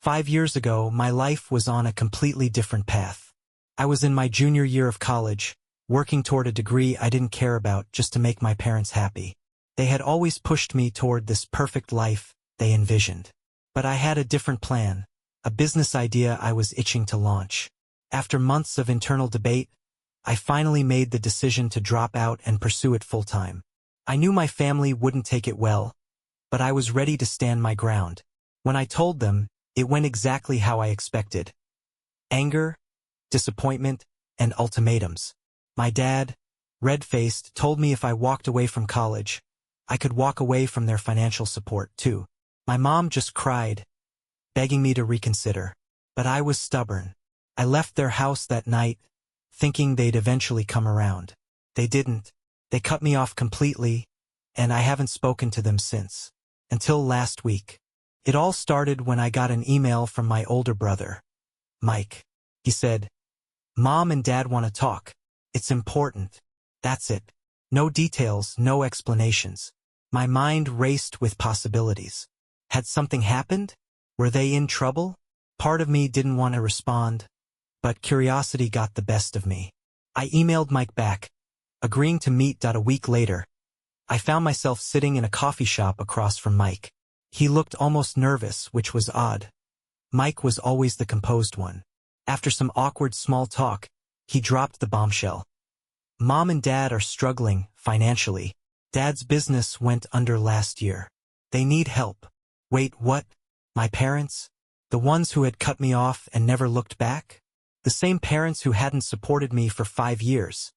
5 years ago, my life was on a completely different path. I was in my junior year of college, working toward a degree I didn't care about just to make my parents happy. They had always pushed me toward this perfect life they envisioned. But I had a different plan, a business idea I was itching to launch. After months of internal debate, I finally made the decision to drop out and pursue it full-time. I knew my family wouldn't take it well, but I was ready to stand my ground. When I told them, it went exactly how I expected. Anger, disappointment, and ultimatums. My dad, red-faced, told me if I walked away from college, I could walk away from their financial support too. My mom just cried, begging me to reconsider. But I was stubborn. I left their house that night, thinking they'd eventually come around. They didn't. They cut me off completely, and I haven't spoken to them since. Until last week. It all started when I got an email from my older brother, Mike. He said, "Mom and Dad want to talk. It's important." That's it. No details, no explanations. My mind raced with possibilities. Had something happened? Were they in trouble? Part of me didn't want to respond, but curiosity got the best of me. I emailed Mike back, agreeing to meet. A week later, I found myself sitting in a coffee shop across from Mike. He looked almost nervous, which was odd. Mike was always the composed one. After some awkward small talk, he dropped the bombshell. "Mom and Dad are struggling financially. Dad's business went under last year. They need help." Wait, what? My parents? The ones who had cut me off and never looked back? The same parents who hadn't supported me for 5 years.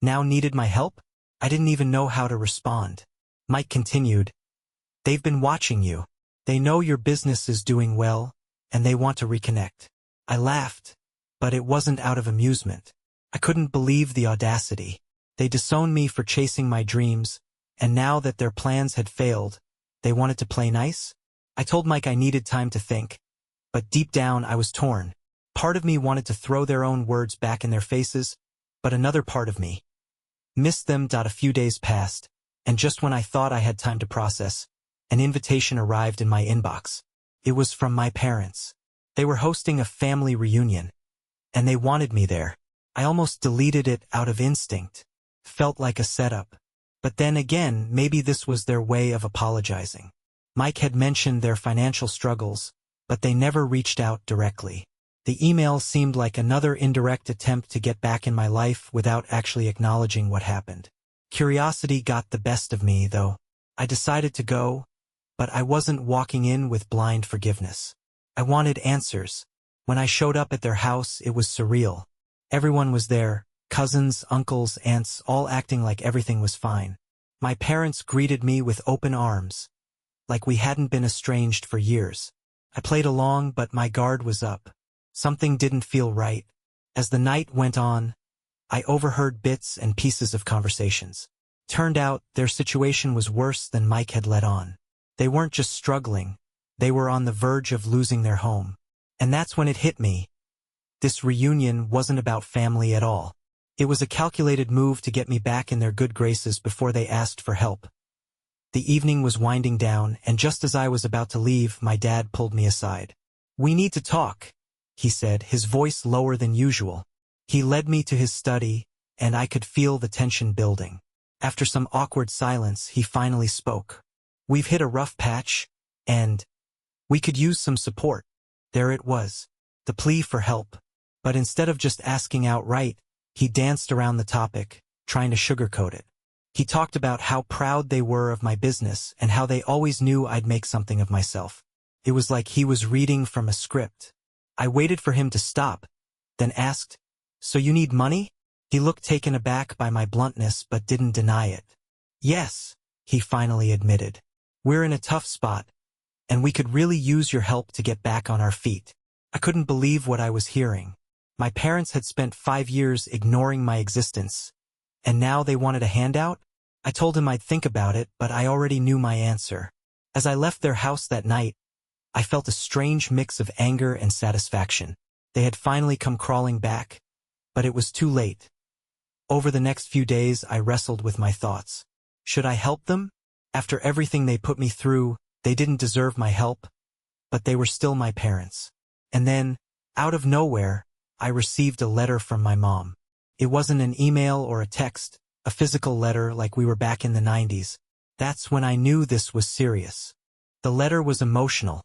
Now needed my help? I didn't even know how to respond. Mike continued, "They've been watching you. They know your business is doing well, and they want to reconnect." I laughed, but it wasn't out of amusement. I couldn't believe the audacity. They disowned me for chasing my dreams, and now that their plans had failed, they wanted to play nice? I told Mike I needed time to think, but deep down I was torn. Part of me wanted to throw their own words back in their faces, but another part of me missed them. A few days passed, and just when I thought I had time to process, an invitation arrived in my inbox. It was from my parents. They were hosting a family reunion, and they wanted me there. I almost deleted it out of instinct. Felt like a setup. But then again, maybe this was their way of apologizing. Mike had mentioned their financial struggles, but they never reached out directly. The email seemed like another indirect attempt to get back in my life without actually acknowledging what happened. Curiosity got the best of me, though. I decided to go, but I wasn't walking in with blind forgiveness. I wanted answers. When I showed up at their house, it was surreal. Everyone was there, cousins, uncles, aunts, all acting like everything was fine. My parents greeted me with open arms, like we hadn't been estranged for years. I played along, but my guard was up. Something didn't feel right. As the night went on, I overheard bits and pieces of conversations. Turned out, their situation was worse than Mike had let on. They weren't just struggling, they were on the verge of losing their home. And that's when it hit me. This reunion wasn't about family at all. It was a calculated move to get me back in their good graces before they asked for help. The evening was winding down, and just as I was about to leave, my dad pulled me aside. "We need to talk," he said, his voice lower than usual. He led me to his study, and I could feel the tension building. After some awkward silence, he finally spoke. "We've hit a rough patch, and we could use some support." There it was, the plea for help. But instead of just asking outright, he danced around the topic, trying to sugarcoat it. He talked about how proud they were of my business and how they always knew I'd make something of myself. It was like he was reading from a script. I waited for him to stop, then asked, "So you need money?" He looked taken aback by my bluntness but didn't deny it. "Yes," he finally admitted. "We're in a tough spot, and we could really use your help to get back on our feet." I couldn't believe what I was hearing. My parents had spent 5 years ignoring my existence, and now they wanted a handout? I told him I'd think about it, but I already knew my answer. As I left their house that night, I felt a strange mix of anger and satisfaction. They had finally come crawling back, but it was too late. Over the next few days, I wrestled with my thoughts. Should I help them? After everything they put me through, they didn't deserve my help. but they were still my parents. And then, out of nowhere, I received a letter from my mom. It wasn't an email or a text, a physical letter like we were back in the 90s. That's when I knew this was serious. The letter was emotional,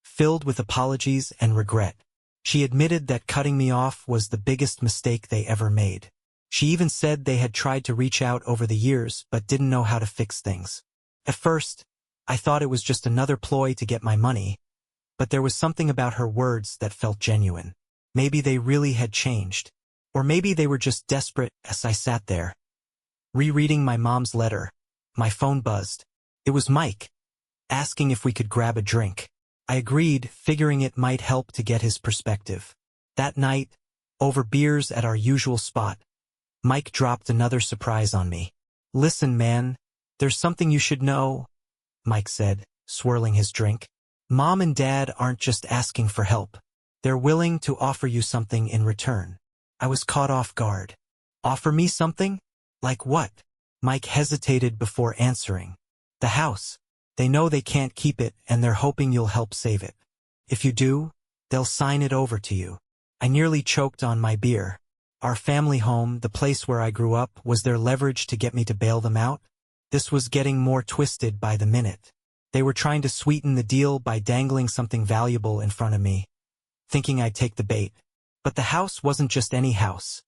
filled with apologies and regret. She admitted that cutting me off was the biggest mistake they ever made. She even said they had tried to reach out over the years but didn't know how to fix things. At first, I thought it was just another ploy to get my money, but there was something about her words that felt genuine. Maybe they really had changed. Or maybe they were just desperate. As I sat there, rereading my mom's letter, my phone buzzed. It was Mike, asking if we could grab a drink. I agreed, figuring it might help to get his perspective. That night, over beers at our usual spot, Mike dropped another surprise on me. "Listen, man, there's something you should know," Mike said, swirling his drink. "Mom and Dad aren't just asking for help. They're willing to offer you something in return." I was caught off guard. "Offer me something? Like what?" Mike hesitated before answering. "The house. They know they can't keep it and they're hoping you'll help save it. If you do, they'll sign it over to you." I nearly choked on my beer. Our family home, the place where I grew up, was their leverage to get me to bail them out? This was getting more twisted by the minute. They were trying to sweeten the deal by dangling something valuable in front of me, thinking I'd take the bait. But the house wasn't just any house.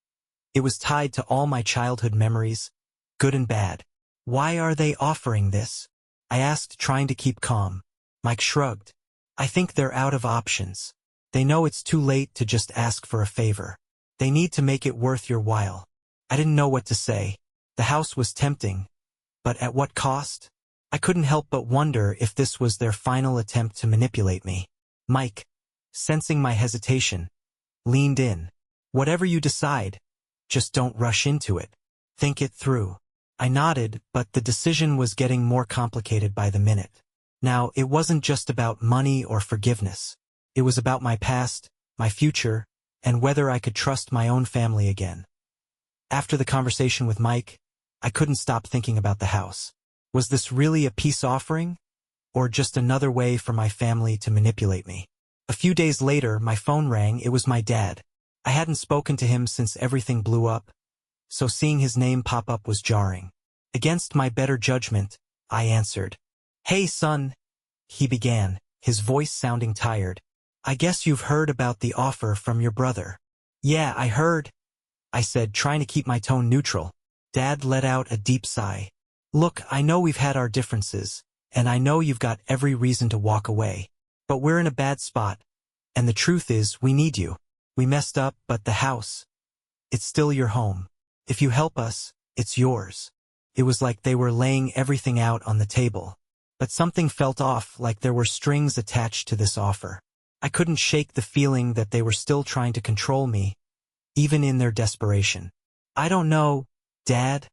It was tied to all my childhood memories, good and bad. "Why are they offering this?" I asked, trying to keep calm. Mike shrugged. "I think they're out of options. They know it's too late to just ask for a favor. They need to make it worth your while." I didn't know what to say. The house was tempting, but at what cost? I couldn't help but wonder if this was their final attempt to manipulate me. Mike, sensing my hesitation, leaned in. "Whatever you decide, just don't rush into it. Think it through." I nodded, but the decision was getting more complicated by the minute. Now, it wasn't just about money or forgiveness. It was about my past, my future, and whether I could trust my own family again. After the conversation with Mike, I couldn't stop thinking about the house. Was this really a peace offering, or just another way for my family to manipulate me? A few days later, my phone rang. It was my dad. I hadn't spoken to him since everything blew up, so seeing his name pop up was jarring. Against my better judgment, I answered. "Hey, son," he began, his voice sounding tired. "I guess you've heard about the offer from your brother." "Yeah, I heard," I said, trying to keep my tone neutral. Dad let out a deep sigh. "Look, I know we've had our differences, and I know you've got every reason to walk away. But we're in a bad spot, and the truth is, we need you. We messed up, but the house, it's still your home. If you help us, it's yours." It was like they were laying everything out on the table. But something felt off, like there were strings attached to this offer. I couldn't shake the feeling that they were still trying to control me, even in their desperation. "I don't know, Dad,"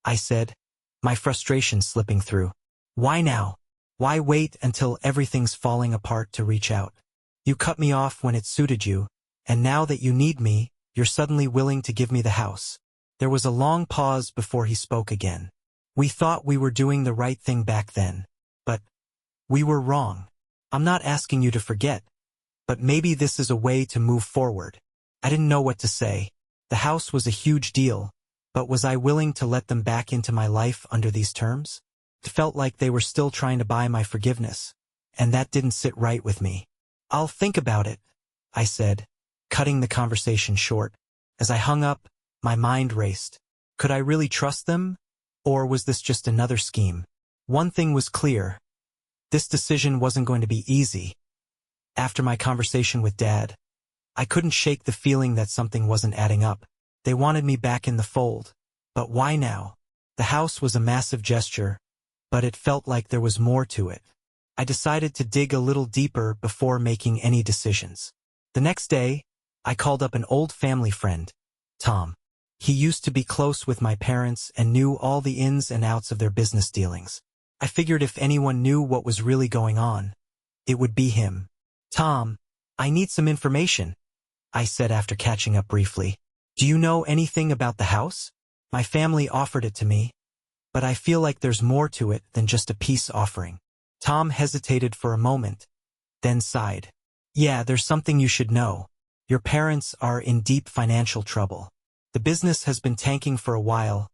I said, my frustration slipping through. "Why now? Why wait until everything's falling apart to reach out? You cut me off when it suited you, and now that you need me, you're suddenly willing to give me the house." There was a long pause before he spoke again. "We thought we were doing the right thing back then, but we were wrong. I'm not asking you to forget, but maybe this is a way to move forward." I didn't know what to say. The house was a huge deal, but was I willing to let them back into my life under these terms? It felt like they were still trying to buy my forgiveness, and that didn't sit right with me. "I'll think about it," I said, cutting the conversation short. As I hung up, my mind raced. Could I really trust them? Or was this just another scheme? One thing was clear. This decision wasn't going to be easy. After my conversation with Dad, I couldn't shake the feeling that something wasn't adding up. They wanted me back in the fold. But why now? The house was a massive gesture, but it felt like there was more to it. I decided to dig a little deeper before making any decisions. The next day, I called up an old family friend, Tom. He used to be close with my parents and knew all the ins and outs of their business dealings. I figured if anyone knew what was really going on, it would be him. "Tom, I need some information," I said after catching up briefly. "Do you know anything about the house? My family offered it to me, but I feel like there's more to it than just a peace offering." Tom hesitated for a moment, then sighed. Yeah, there's something you should know. Your parents are in deep financial trouble. The business has been tanking for a while,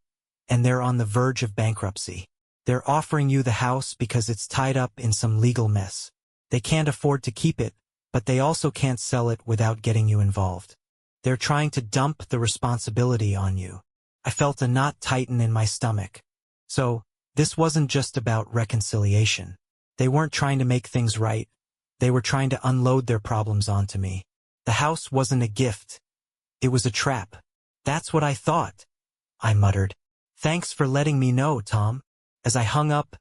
and they're on the verge of bankruptcy. They're offering you the house because it's tied up in some legal mess. They can't afford to keep it, but they also can't sell it without getting you involved. They're trying to dump the responsibility on you. I felt a knot tighten in my stomach. So, this wasn't just about reconciliation. They weren't trying to make things right. They were trying to unload their problems onto me. The house wasn't a gift. It was a trap. That's what I thought, I muttered. Thanks for letting me know, Tom. As I hung up,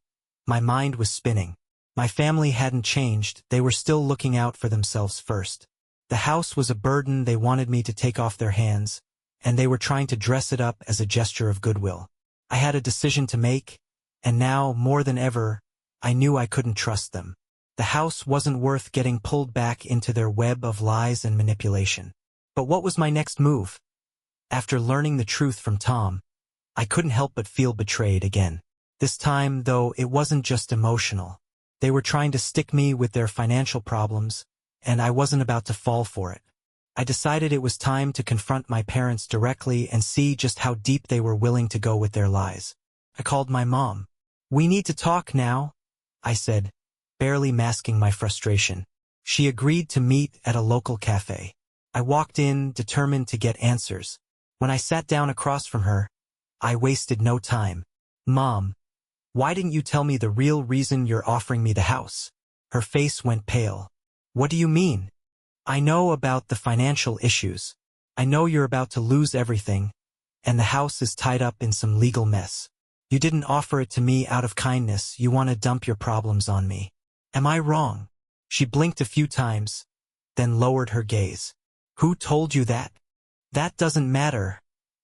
my mind was spinning. My family hadn't changed. They were still looking out for themselves first. The house was a burden they wanted me to take off their hands, and they were trying to dress it up as a gesture of goodwill. I had a decision to make, and now, more than ever, I knew I couldn't trust them. The house wasn't worth getting pulled back into their web of lies and manipulation. But what was my next move? After learning the truth from Tom, I couldn't help but feel betrayed again. This time, though, it wasn't just emotional. They were trying to stick me with their financial problems, and I wasn't about to fall for it. I decided it was time to confront my parents directly and see just how deep they were willing to go with their lies. I called my mom. "We need to talk now," I said, barely masking my frustration. She agreed to meet at a local cafe. I walked in, determined to get answers. When I sat down across from her, I wasted no time. "Mom, why didn't you tell me the real reason you're offering me the house?" Her face went pale. "What do you mean?" "I know about the financial issues. I know you're about to lose everything, and the house is tied up in some legal mess. You didn't offer it to me out of kindness. You want to dump your problems on me. Am I wrong?" She blinked a few times, then lowered her gaze. "Who told you that?" "That doesn't matter,"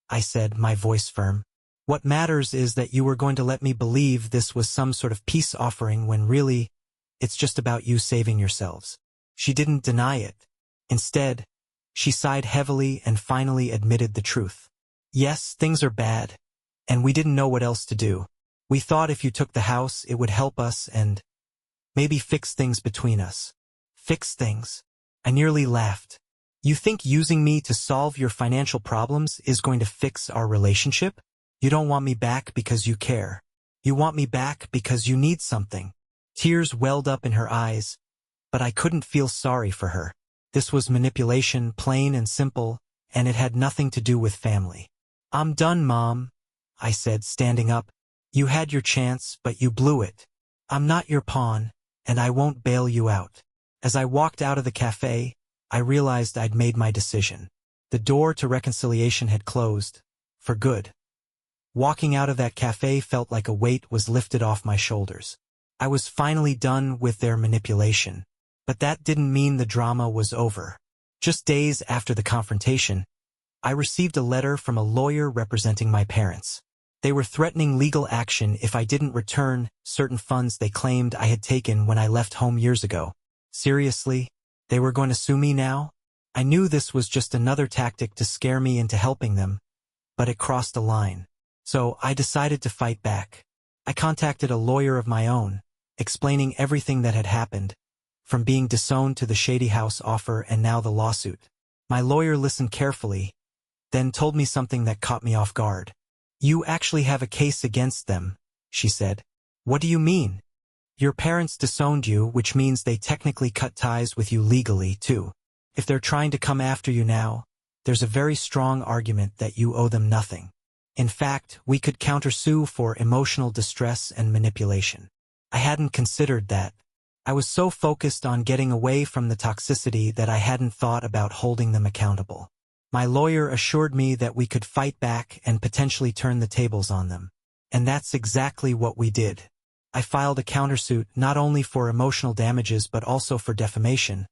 I said, my voice firm. "What matters is that you were going to let me believe this was some sort of peace offering when really, it's just about you saving yourselves." She didn't deny it. Instead, she sighed heavily and finally admitted the truth. "Yes, things are bad, and we didn't know what else to do. We thought if you took the house, it would help us and maybe fix things between us." "Fix things?" I nearly laughed. "You think using me to solve your financial problems is going to fix our relationship? You don't want me back because you care. You want me back because you need something." Tears welled up in her eyes, but I couldn't feel sorry for her. This was manipulation, plain and simple, and it had nothing to do with family. "I'm done, Mom," I said, standing up. "You had your chance, but you blew it. I'm not your pawn, and I won't bail you out." As I walked out of the cafe, I realized I'd made my decision. The door to reconciliation had closed, for good. Walking out of that cafe felt like a weight was lifted off my shoulders. I was finally done with their manipulation. But that didn't mean the drama was over. Just days after the confrontation, I received a letter from a lawyer representing my parents. They were threatening legal action if I didn't return certain funds they claimed I had taken when I left home years ago. Seriously? They were going to sue me now? I knew this was just another tactic to scare me into helping them, but it crossed a line. So I decided to fight back. I contacted a lawyer of my own, explaining everything that had happened, from being disowned to the shady house offer and now the lawsuit. My lawyer listened carefully, then told me something that caught me off guard. "You actually have a case against them," she said. "What do you mean?" "Your parents disowned you, which means they technically cut ties with you legally, too. If they're trying to come after you now, there's a very strong argument that you owe them nothing. In fact, we could countersue for emotional distress and manipulation." I hadn't considered that. I was so focused on getting away from the toxicity that I hadn't thought about holding them accountable. My lawyer assured me that we could fight back and potentially turn the tables on them. And that's exactly what we did. I filed a countersuit not only for emotional damages but also for defamation,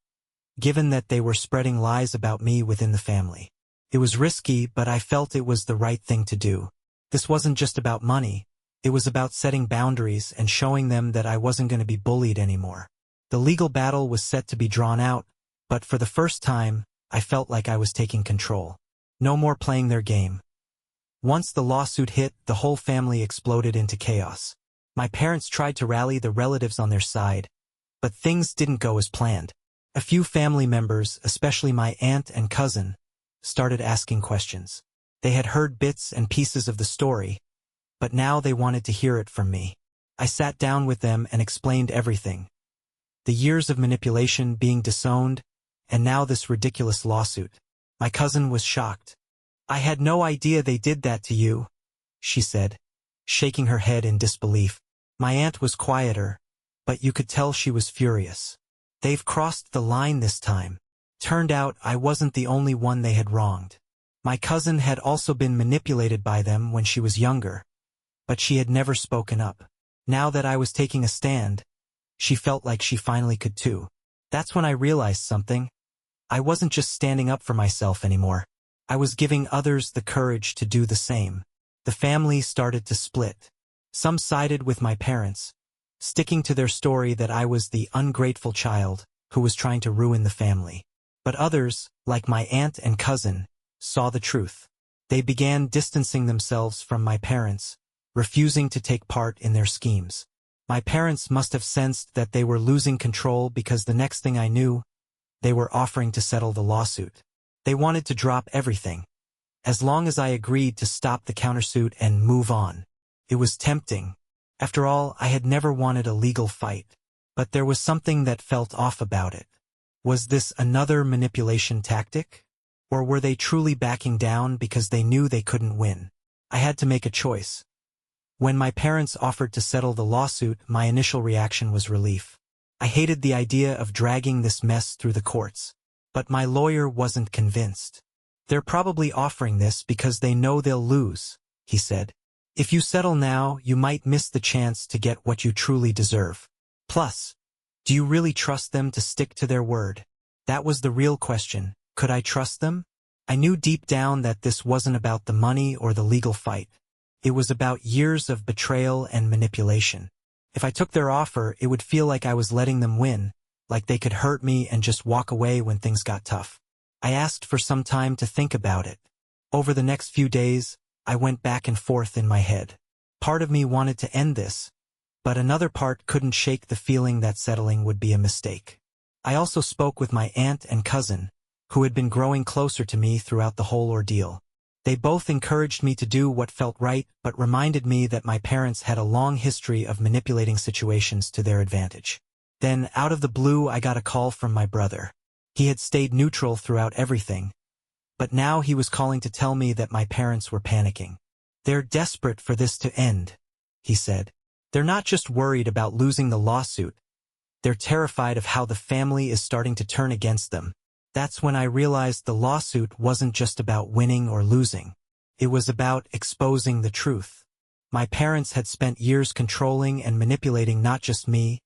given that they were spreading lies about me within the family. It was risky, but I felt it was the right thing to do. This wasn't just about money. It was about setting boundaries and showing them that I wasn't going to be bullied anymore. The legal battle was set to be drawn out, but for the first time, I felt like I was taking control. No more playing their game. Once the lawsuit hit, the whole family exploded into chaos. My parents tried to rally the relatives on their side, But things didn't go as planned. A few family members, especially my aunt and cousin, started asking questions. They had heard bits and pieces of the story, but now they wanted to hear it from me. I sat down with them and explained everything. The years of manipulation, being disowned, and now this ridiculous lawsuit. My cousin was shocked. "I had no idea they did that to you," she said, shaking her head in disbelief. My aunt was quieter, but you could tell she was furious. "They've crossed the line this time." Turned out I wasn't the only one they had wronged. My cousin had also been manipulated by them when she was younger, but she had never spoken up. Now that I was taking a stand, she felt like she finally could too. That's when I realized something. I wasn't just standing up for myself anymore. I was giving others the courage to do the same. The family started to split. Some sided with my parents, sticking to their story that I was the ungrateful child who was trying to ruin the family. But others, like my aunt and cousin, saw the truth. They began distancing themselves from my parents, refusing to take part in their schemes. My parents must have sensed that they were losing control because the next thing I knew, they were offering to settle the lawsuit. They wanted to drop everything, as long as I agreed to stop the countersuit and move on. It was tempting. After all, I had never wanted a legal fight. But there was something that felt off about it. Was this another manipulation tactic? Or were they truly backing down because they knew they couldn't win? I had to make a choice. When my parents offered to settle the lawsuit, my initial reaction was relief. I hated the idea of dragging this mess through the courts. But my lawyer wasn't convinced. "They're probably offering this because they know they'll lose," he said. "If you settle now, you might miss the chance to get what you truly deserve. Plus, do you really trust them to stick to their word?" That was the real question. Could I trust them? I knew deep down that this wasn't about the money or the legal fight. It was about years of betrayal and manipulation. If I took their offer, it would feel like I was letting them win, like they could hurt me and just walk away when things got tough. I asked for some time to think about it. Over the next few days, I went back and forth in my head. Part of me wanted to end this, but another part couldn't shake the feeling that settling would be a mistake. I also spoke with my aunt and cousin, who had been growing closer to me throughout the whole ordeal. They both encouraged me to do what felt right, but reminded me that my parents had a long history of manipulating situations to their advantage. Then, out of the blue, I got a call from my brother. He had stayed neutral throughout everything, but now he was calling to tell me that my parents were panicking. "They're desperate for this to end," he said. "They're not just worried about losing the lawsuit. They're terrified of how the family is starting to turn against them." That's when I realized the lawsuit wasn't just about winning or losing. It was about exposing the truth. My parents had spent years controlling and manipulating not just me,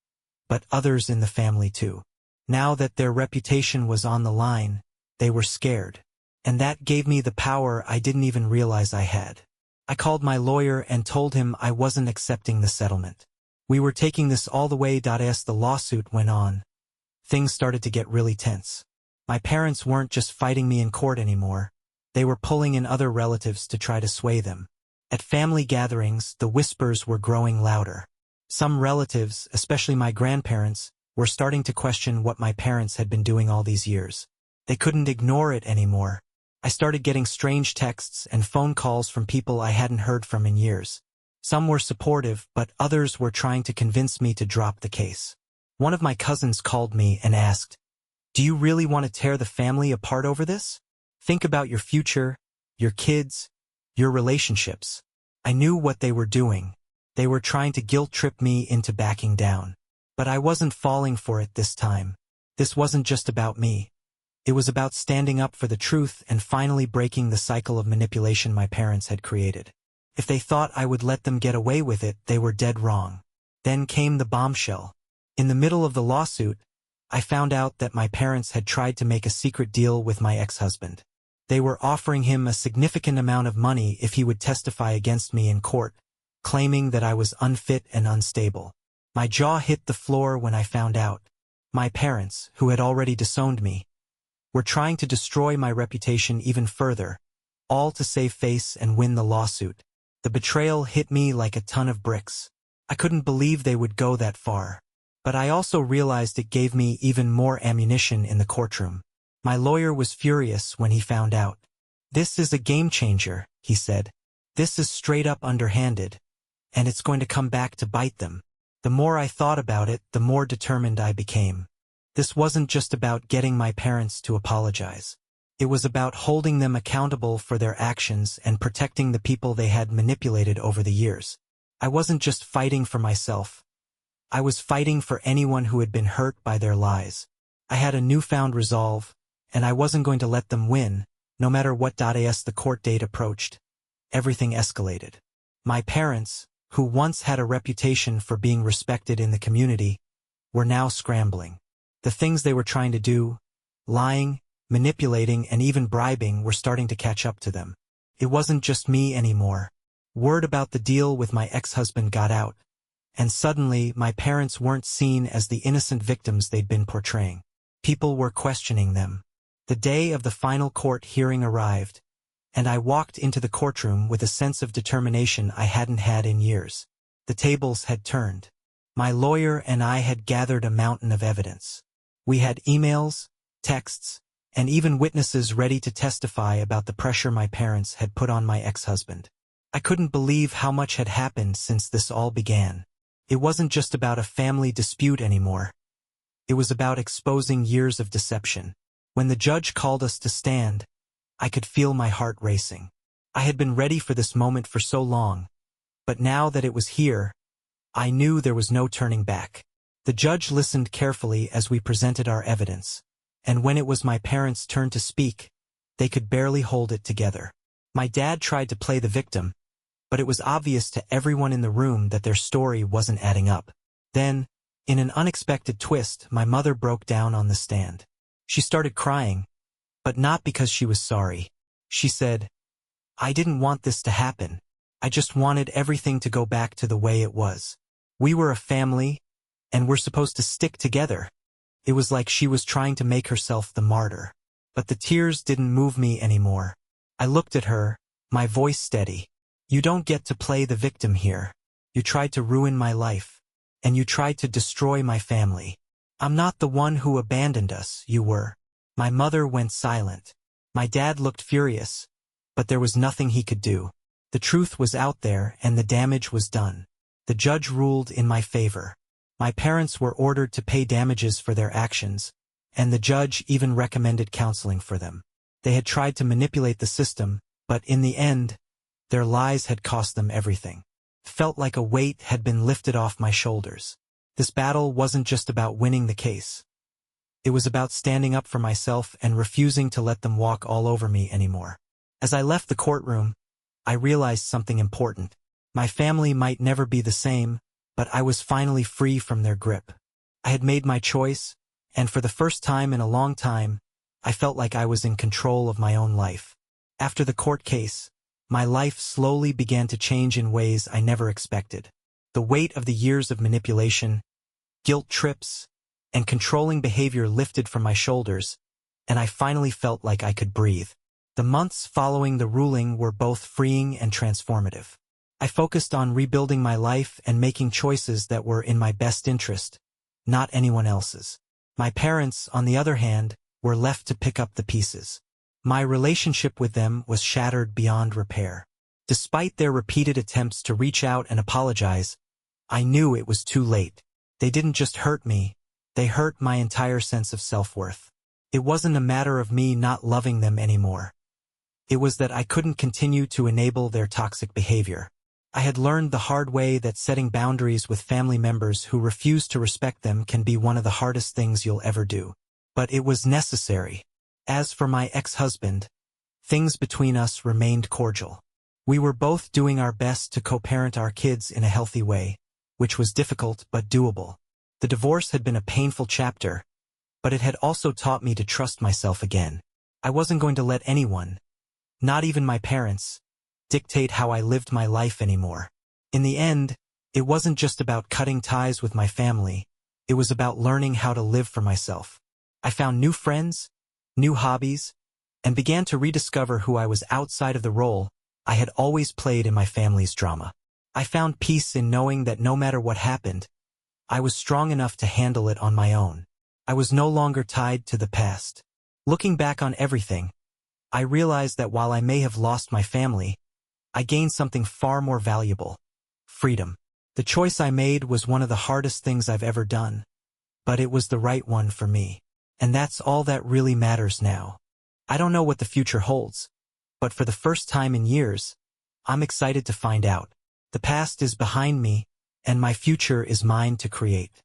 but others in the family too. Now that their reputation was on the line, they were scared. And that gave me the power I didn't even realize I had. I called my lawyer and told him I wasn't accepting the settlement. We were taking this all the way. As the lawsuit went on, things started to get really tense. My parents weren't just fighting me in court anymore. They were pulling in other relatives to try to sway them. At family gatherings, the whispers were growing louder. Some relatives, especially my grandparents, were starting to question what my parents had been doing all these years. They couldn't ignore it anymore. I started getting strange texts and phone calls from people I hadn't heard from in years. Some were supportive, but others were trying to convince me to drop the case. One of my cousins called me and asked, "Do you really want to tear the family apart over this? Think about your future, your kids, your relationships." I knew what they were doing. They were trying to guilt-trip me into backing down. But I wasn't falling for it this time. This wasn't just about me. It was about standing up for the truth and finally breaking the cycle of manipulation my parents had created. If they thought I would let them get away with it, they were dead wrong. Then came the bombshell. In the middle of the lawsuit, I found out that my parents had tried to make a secret deal with my ex-husband. They were offering him a significant amount of money if he would testify against me in court, claiming that I was unfit and unstable. My jaw hit the floor when I found out. My parents, who had already disowned me, were trying to destroy my reputation even further, all to save face and win the lawsuit. The betrayal hit me like a ton of bricks. I couldn't believe they would go that far. But I also realized it gave me even more ammunition in the courtroom. My lawyer was furious when he found out. "This is a game changer," he said. "This is straight up underhanded, and it's going to come back to bite them." The more I thought about it, the more determined I became. This wasn't just about getting my parents to apologize. It was about holding them accountable for their actions and protecting the people they had manipulated over the years. I wasn't just fighting for myself. I was fighting for anyone who had been hurt by their lies. I had a newfound resolve, and I wasn't going to let them win, no matter what. As the court date approached, everything escalated. My parents, who once had a reputation for being respected in the community, were now scrambling. The things they were trying to do, lying, manipulating, and even bribing, were starting to catch up to them. It wasn't just me anymore. Word about the deal with my ex-husband got out, and suddenly my parents weren't seen as the innocent victims they'd been portraying. People were questioning them. The day of the final court hearing arrived, and I walked into the courtroom with a sense of determination I hadn't had in years. The tables had turned. My lawyer and I had gathered a mountain of evidence. We had emails, texts, and even witnesses ready to testify about the pressure my parents had put on my ex-husband. I couldn't believe how much had happened since this all began. It wasn't just about a family dispute anymore. It was about exposing years of deception. When the judge called us to stand, I could feel my heart racing. I had been ready for this moment for so long, but now that it was here, I knew there was no turning back. The judge listened carefully as we presented our evidence, and when it was my parents' turn to speak, they could barely hold it together. My dad tried to play the victim, but it was obvious to everyone in the room that their story wasn't adding up. Then, in an unexpected twist, my mother broke down on the stand. She started crying, but not because she was sorry. She said, "I didn't want this to happen. I just wanted everything to go back to the way it was. We were a family, and we're supposed to stick together." It was like she was trying to make herself the martyr. But the tears didn't move me anymore. I looked at her, my voice steady. "You don't get to play the victim here. You tried to ruin my life, and you tried to destroy my family. I'm not the one who abandoned us, you were." My mother went silent. My dad looked furious, but there was nothing he could do. The truth was out there, and the damage was done. The judge ruled in my favor. My parents were ordered to pay damages for their actions, and the judge even recommended counseling for them. They had tried to manipulate the system, but in the end, their lies had cost them everything. Felt like a weight had been lifted off my shoulders. This battle wasn't just about winning the case. It was about standing up for myself and refusing to let them walk all over me anymore. As I left the courtroom, I realized something important. My family might never be the same, but I was finally free from their grip. I had made my choice, and for the first time in a long time, I felt like I was in control of my own life. After the court case, my life slowly began to change in ways I never expected. The weight of the years of manipulation, guilt trips, and controlling behavior lifted from my shoulders, and I finally felt like I could breathe. The months following the ruling were both freeing and transformative. I focused on rebuilding my life and making choices that were in my best interest, not anyone else's. My parents, on the other hand, were left to pick up the pieces. My relationship with them was shattered beyond repair. Despite their repeated attempts to reach out and apologize, I knew it was too late. They didn't just hurt me, they hurt my entire sense of self-worth. It wasn't a matter of me not loving them anymore. It was that I couldn't continue to enable their toxic behavior. I had learned the hard way that setting boundaries with family members who refuse to respect them can be one of the hardest things you'll ever do. But it was necessary. As for my ex-husband, things between us remained cordial. We were both doing our best to co-parent our kids in a healthy way, which was difficult but doable. The divorce had been a painful chapter, but it had also taught me to trust myself again. I wasn't going to let anyone, not even my parents, dictate how I lived my life anymore. In the end, it wasn't just about cutting ties with my family, it was about learning how to live for myself. I found new friends, new hobbies, and began to rediscover who I was outside of the role I had always played in my family's drama. I found peace in knowing that no matter what happened, I was strong enough to handle it on my own. I was no longer tied to the past. Looking back on everything, I realized that while I may have lost my family, I gained something far more valuable: freedom. The choice I made was one of the hardest things I've ever done, but it was the right one for me. And that's all that really matters now. I don't know what the future holds, but for the first time in years, I'm excited to find out. The past is behind me, and my future is mine to create.